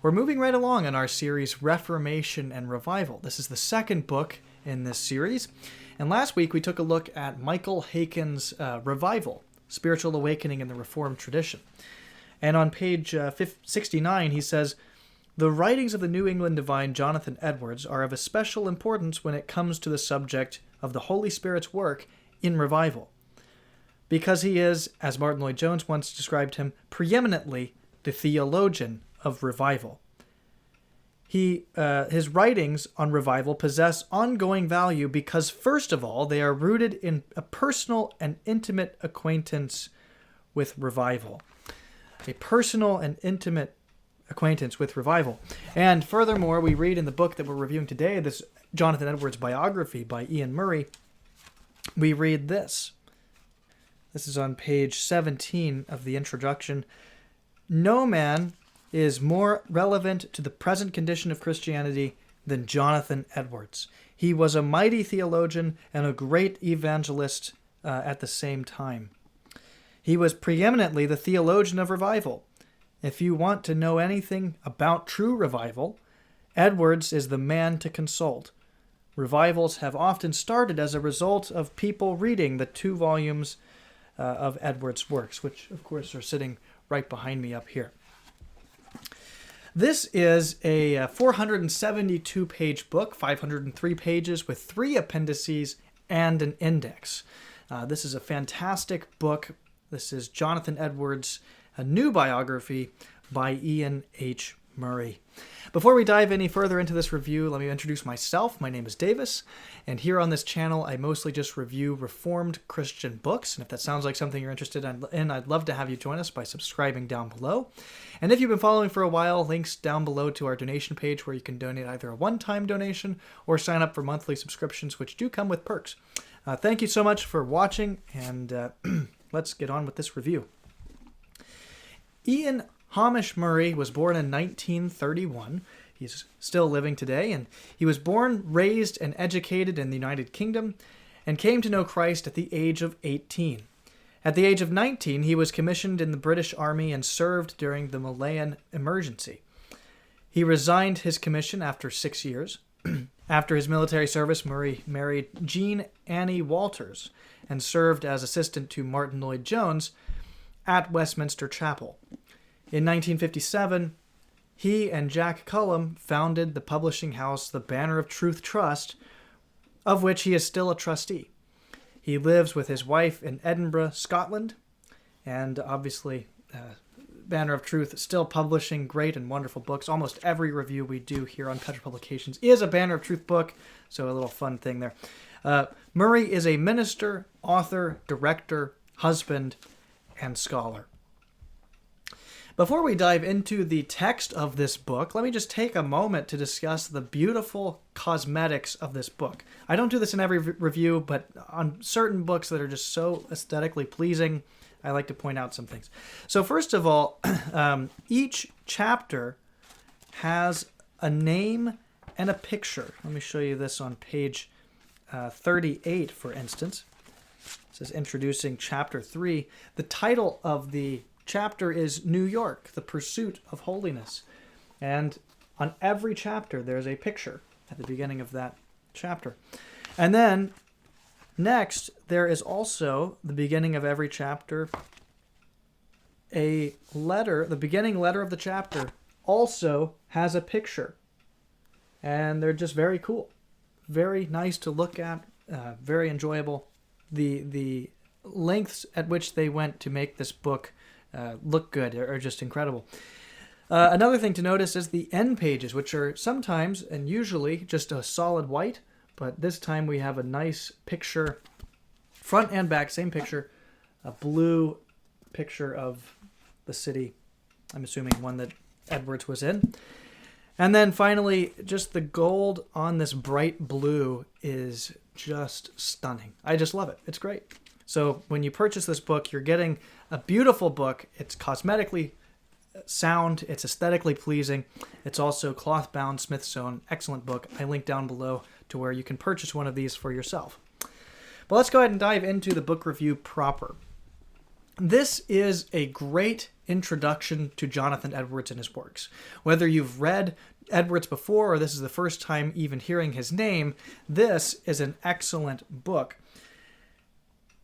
We're moving right along in our series, Reformation and Revival. This is the second book in this series. And last week we took a look at Michael Haykin's Revival, Spiritual Awakening in the Reformed Tradition. And on page 69 he says, "The writings of the New England divine Jonathan Edwards are of especial importance when it comes to the subject of the Holy Spirit's work in revival, because he is, as Martin Lloyd-Jones once described him, preeminently the theologian of revival. His writings on revival possess ongoing value because, first of all, they are rooted in a personal and intimate acquaintance with revival." A personal and intimate acquaintance with revival. And furthermore, we read in the book that we're reviewing today, this Jonathan Edwards biography by Iain Murray, we read this. This is on page 17 of the introduction. "No man is more relevant to the present condition of Christianity than Jonathan Edwards. He was a mighty theologian and a great evangelist at the same time. He was preeminently the theologian of revival. If you want to know anything about true revival, Edwards is the man to consult. Revivals have often started as a result of people reading the 2 volumes of Edwards' works," which, of course, are sitting right behind me up here. This is a 472-page book, 503 pages, with 3 appendices and an index. This is a fantastic book. This is Jonathan Edwards' a new biography by Iain H. Murray. Before we dive any further into this review, let me introduce myself. My name is Davis, and here on this channel, I mostly just review Reformed Christian books. And if that sounds like something you're interested in, I'd love to have you join us by subscribing down below. And if you've been following for a while, links down below to our donation page where you can donate either a one-time donation or sign up for monthly subscriptions, which do come with perks. Thank you so much for watching, and let's get on with this review. Iain Hamish Murray was born in 1931. He's still living today, and he was born, raised, and educated in the United Kingdom, and came to know Christ at the age of 18. At the age of 19, he was commissioned in the British Army and served during the Malayan Emergency. He resigned his commission after 6 years. After his military service, Murray married Jean Annie Walters and served as assistant to Martin Lloyd-Jones at Westminster Chapel. In 1957, he and Jack Cullum founded the publishing house The Banner of Truth Trust, of which he is still a trustee. He lives with his wife in Edinburgh, Scotland, and obviously Banner of Truth still publishing great and wonderful books. Almost every review we do here on Petra Publications is a Banner of Truth book, so a little fun thing there. Murray is a minister, author, director, husband, and scholar. Before we dive into the text of this book, let me just take a moment to discuss the beautiful cosmetics of this book. I don't do this in every review, but on certain books that are just so aesthetically pleasing, I like to point out some things. So first of all, each chapter has a name and a picture. Let me show you this on page 38, for instance. It says introducing chapter 3. The title of the chapter is New York, the Pursuit of Holiness. And on every chapter, there's a picture at the beginning of that chapter. And then next, there is also, the beginning of every chapter, a letter. The beginning letter of the chapter also has a picture. And they're just very cool. Very nice to look at. Very enjoyable. The lengths at which they went to make this book look good are just incredible. Another thing to notice is the end pages, which are sometimes and usually just a solid white, but this time we have a nice picture, front and back, same picture, a blue picture of the city, I'm assuming one that Edwards was in. And then finally, just the gold on this bright blue is just stunning. I just love it. It's great. So when you purchase this book, you're getting a beautiful book. It's cosmetically sound. It's aesthetically pleasing. It's also cloth-bound, Smithsonian. Excellent book. I link down below to where you can purchase one of these for yourself. But let's go ahead and dive into the book review proper. This is a great introduction to Jonathan Edwards and his works. Whether you've read Edwards before or this is the first time even hearing his name, this is an excellent book.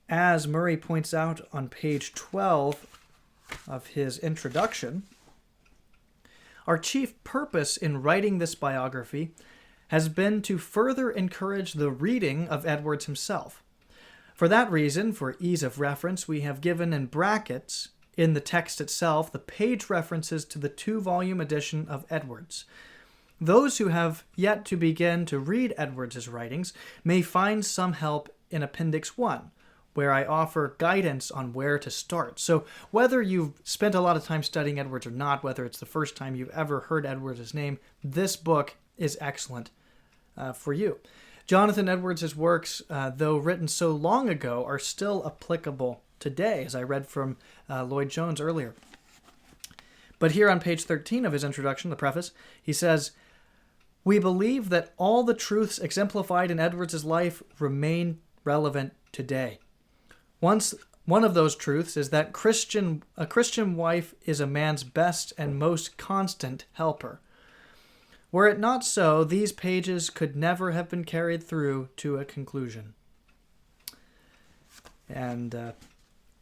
As Murray points out on page 12 of his introduction, our chief purpose in writing this biography has been to further encourage the reading of Edwards himself. For that reason, for ease of reference, we have given in brackets in the text itself the page references to the 2-volume edition of Edwards. Those who have yet to begin to read Edwards' writings may find some help in Appendix 1, where I offer guidance on where to start. So whether you've spent a lot of time studying Edwards or not, whether it's the first time you've ever heard Edwards' name, this book is excellent for you. Jonathan Edwards' works, though written so long ago, are still applicable today, as I read from Lloyd Jones earlier. But here on page 13 of his introduction, the preface, he says, "We believe that all the truths exemplified in Edwards' life remain relevant today. One of those truths is that a Christian wife is a man's best and most constant helper. Were it not so, these pages could never have been carried through to a conclusion." And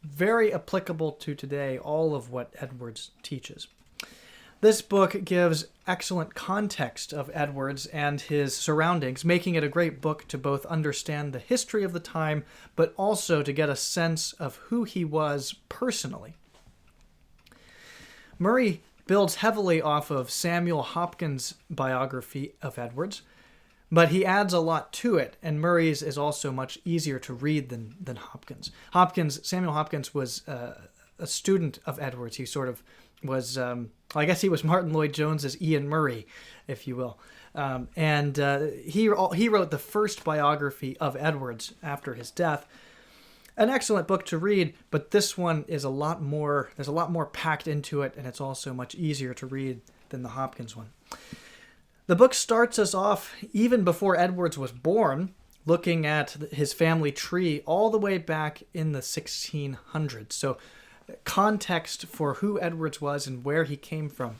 very applicable to today, all of what Edwards teaches. This book gives excellent context of Edwards and his surroundings, making it a great book to both understand the history of the time, but also to get a sense of who he was personally. Murray builds heavily off of Samuel Hopkins' biography of Edwards, but he adds a lot to it, and Murray's is also much easier to read than Hopkins. Samuel Hopkins was a student of Edwards. He sort of was, I guess he was Martin Lloyd-Jones's Iain Murray, if you will. He wrote the first biography of Edwards after his death. An excellent book to read, but this one is there's a lot more packed into it, and it's also much easier to read than the Hopkins one. The book starts us off even before Edwards was born, looking at his family tree all the way back in the 1600s. So context for who Edwards was and where he came from.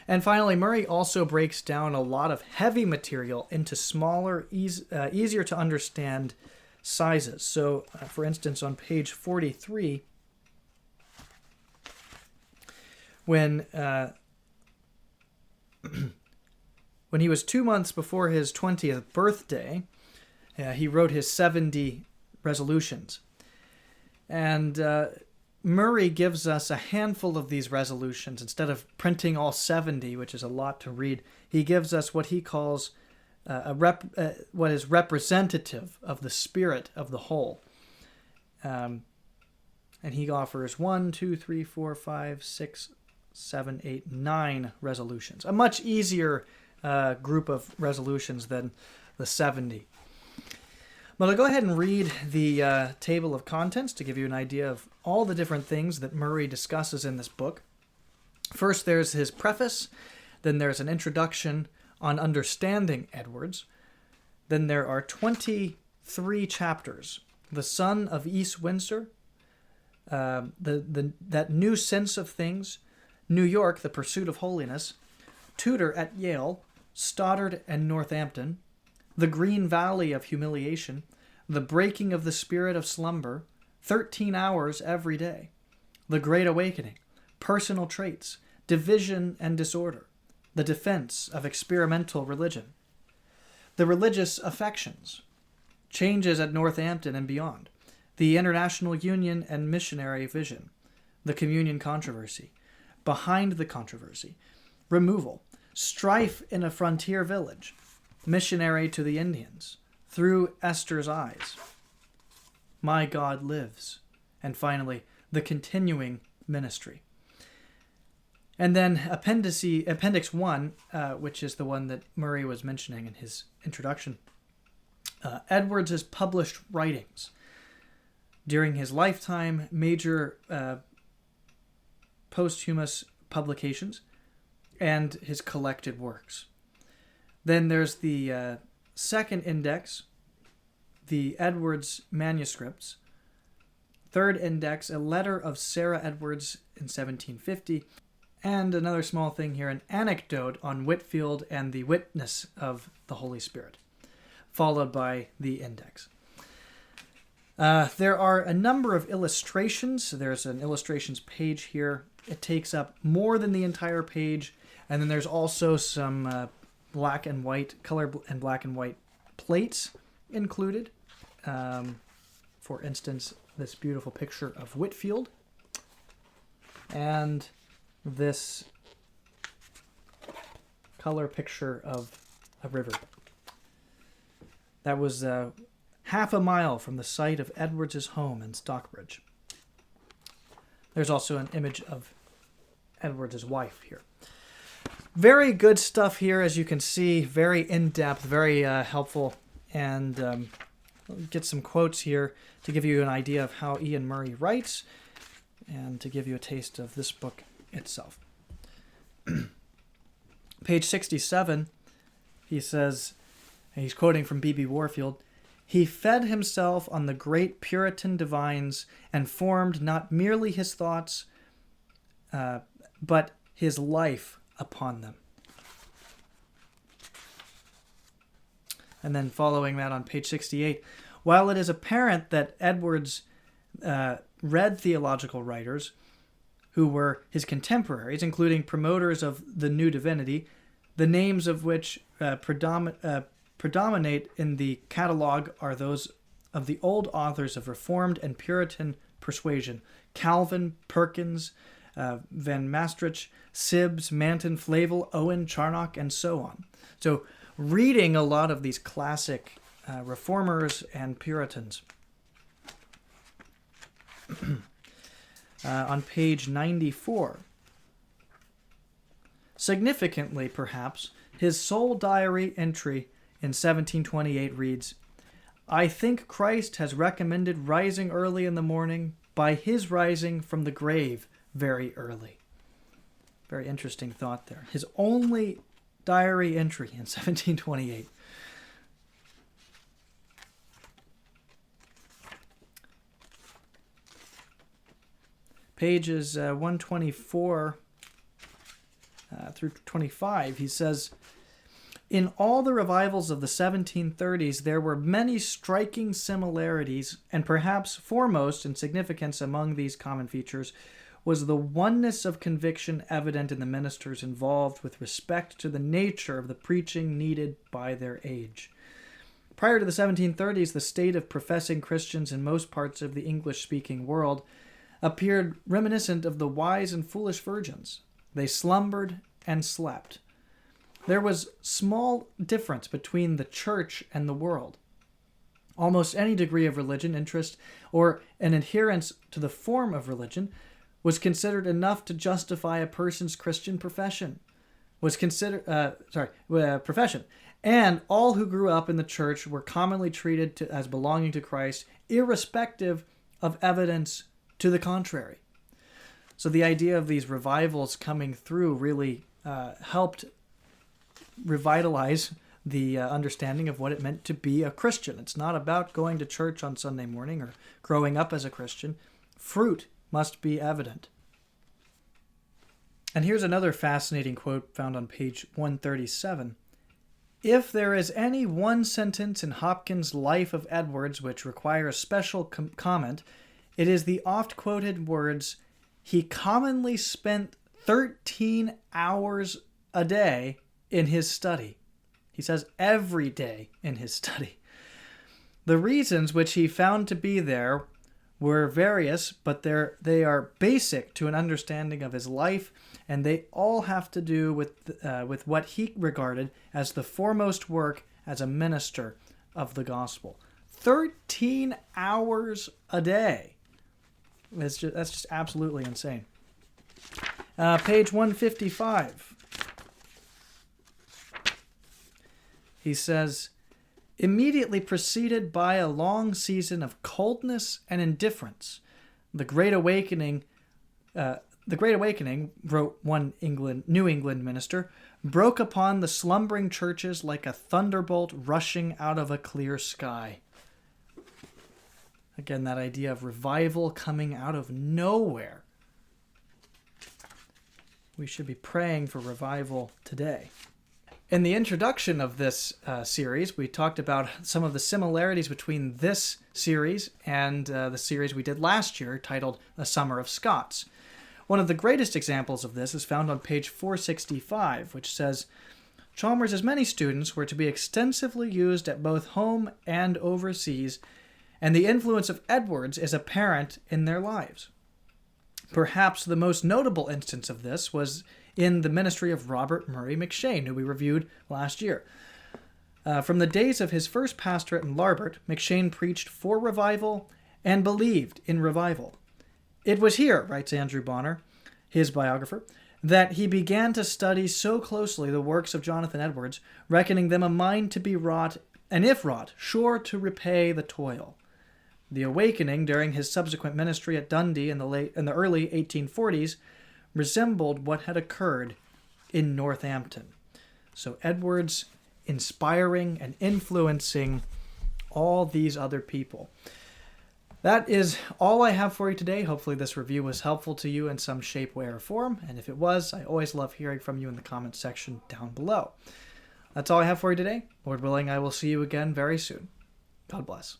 And finally, Murray also breaks down a lot of heavy material into smaller, easier to understand sizes. So, for instance, on page 43, when he was 2 months before his 20th birthday, he wrote his 70 resolutions. And Murray gives us a handful of these resolutions. Instead of printing all 70, which is a lot to read, he gives us what he calls what is representative of the spirit of the whole. And he offers 1, 2, 3, 4, 5, 6, 7, 8, 9 resolutions. A much easier group of resolutions than the 70. But I'll go ahead and read the table of contents to give you an idea of all the different things that Murray discusses in this book. First, there's his preface. Then there's an introduction on understanding Edwards. Then there are 23 chapters. The Son of East Windsor, that New Sense of Things, New York, The Pursuit of Holiness, Tutor at Yale, Stoddard and Northampton, The Green Valley of Humiliation, The Breaking of the Spirit of Slumber, 13 Hours Every Day, The Great Awakening, Personal Traits, Division and Disorder, The Defense of Experimental Religion, The Religious Affections, Changes at Northampton and Beyond, The International Union and Missionary Vision, The Communion Controversy, Behind the Controversy, Removal, Strife in a Frontier Village, Missionary to the Indians, Through Esther's Eyes, My God Lives, and finally, The Continuing Ministry. And then Appendix 1, which is the one that Murray was mentioning in his introduction, Edwards' published writings. During his lifetime, major posthumous publications, and his collected works. Then there's the second index, the Edwards manuscripts. Third index, a letter of Sarah Edwards in 1750. And another small thing here, an anecdote on Whitefield and the witness of the Holy Spirit, followed by the index. There are a number of illustrations. There's an illustrations page here. It takes up more than the entire page. And then there's also some black and white, color and black and white plates included. For instance, this beautiful picture of Whitefield. And this color picture of a river. That was half a mile from the site of Edwards' home in Stockbridge. There's also an image of Edwards' wife here. Very good stuff here, as you can see. Very in-depth, very helpful. And I'll get some quotes here to give you an idea of how Iain Murray writes and to give you a taste of this book itself. Page 67, he says, and he's quoting from B.B. Warfield, "He fed himself on the great Puritan divines and formed not merely his thoughts, but his life upon them." And then following that on page 68, while it is apparent that Edwards read theological writers who were his contemporaries, including promoters of the new divinity, the names of which predominate in the catalogue are those of the old authors of Reformed and Puritan persuasion: Calvin, Perkins, Van Maastricht, Sibbes, Manton, Flavel, Owen, Charnock, and so on. So reading a lot of these classic Reformers and Puritans. On page 94, significantly perhaps, his sole diary entry in 1728 reads, "I think Christ has recommended rising early in the morning by his rising from the grave very early." Very interesting thought there. His only diary entry in 1728. Pages 124 through 25, he says, "In all the revivals of the 1730s, there were many striking similarities, and perhaps foremost in significance among these common features was the oneness of conviction evident in the ministers involved with respect to the nature of the preaching needed by their age. Prior to the 1730s, the state of professing Christians in most parts of the English-speaking world appeared reminiscent of the wise and foolish virgins. They slumbered and slept. There was small difference between the church and the world. Almost any degree of religion, interest, or an adherence to the form of religion was considered enough to justify a person's Christian profession. Profession. And all who grew up in the church were commonly treated as belonging to Christ, irrespective of evidence to the contrary." So the idea of these revivals coming through really helped revitalize the understanding of what it meant to be a Christian. It's not about going to church on Sunday morning or growing up as a Christian. Fruit must be evident. And here's another fascinating quote found on page 137. "If there is any one sentence in Hopkins' Life of Edwards which requires special comment, it is the oft-quoted words, 'He commonly spent 13 hours a day in his study.' He says every day in his study. The reasons which he found to be there were various, but they are basic to an understanding of his life, and they all have to do with what he regarded as the foremost work as a minister of the gospel." 13 hours a day. That's just absolutely insane. Page 155. He says, "Immediately preceded by a long season of coldness and indifference, the Great Awakening," wrote one New England minister, "broke upon the slumbering churches like a thunderbolt rushing out of a clear sky." Again, that idea of revival coming out of nowhere. We should be praying for revival today. In the introduction of this series, we talked about some of the similarities between this series and the series we did last year titled The Summer of Scots. One of the greatest examples of this is found on page 465, which says, Chalmers' many students were to be extensively used at both home and overseas, and the influence of Edwards is apparent in their lives. Perhaps the most notable instance of this was in the ministry of Robert Murray McCheyne, who we reviewed last year. From the days of his first pastorate in Larbert, McCheyne preached for revival and believed in revival. It was here, writes Andrew Bonner, his biographer, that he began to study so closely the works of Jonathan Edwards, reckoning them a mind to be wrought, and if wrought, sure to repay the toil. The awakening during his subsequent ministry at Dundee in the early 1840s resembled what had occurred in Northampton. So Edwards inspiring and influencing all these other people. That is all I have for you today. Hopefully this review was helpful to you in some shape, way, or form. And if it was, I always love hearing from you in the comments section down below. That's all I have for you today. Lord willing, I will see you again very soon. God bless.